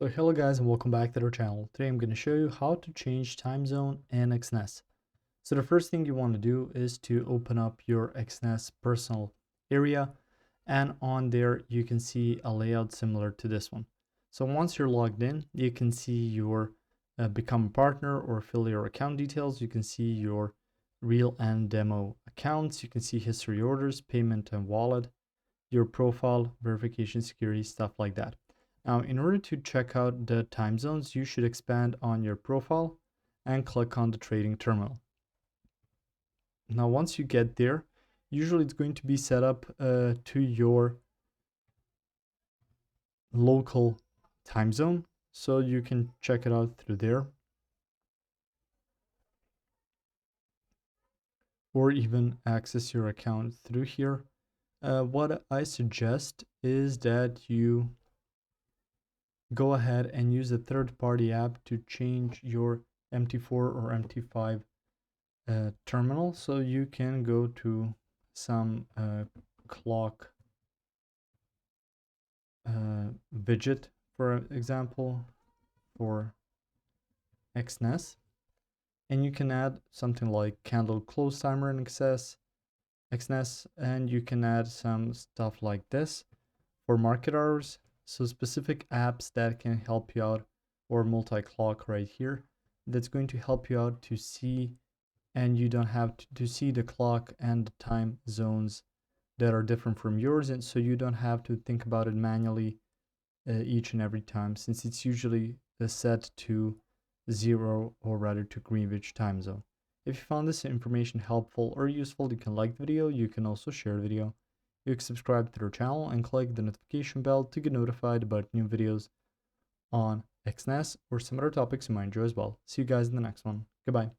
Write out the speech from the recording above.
So hello guys and welcome back to our channel. Today I'm going to show you how to change time zone in Exness. So the first thing you want to do is to open up your Exness personal area, and on there you can see a layout similar to this one. So once you're logged in, you can see your become a partner or fill your account details. You can see your real and demo accounts. You can see history orders, payment and wallet, your profile, verification, security, stuff like that. Now, in order to check out the time zones, you should expand on your profile and click on the trading terminal. Now, once you get there, usually it's going to be set up to your local time zone, so you can check it out through there, or even access your account through here. What I suggest is that you go ahead and use a third-party app to change your MT4 or MT5 terminal. So you can go to some clock widget, for example, for Exness, and you can add something like candle close timer in Exness, and you can add some stuff like this for market hours. So specific apps that can help you out, or multi-clock right here, that's going to help you out to see, and you don't have to see the clock and the time zones that are different from yours, and so you don't have to think about it manually each and every time, since it's usually set to 0, or rather to Greenwich time zone. If you found this information helpful or useful, you can like the video. You can also share the video. You can subscribe to our channel and click the notification bell to get notified about new videos on Exness or some other topics you might enjoy as well. See you guys in the next one. Goodbye.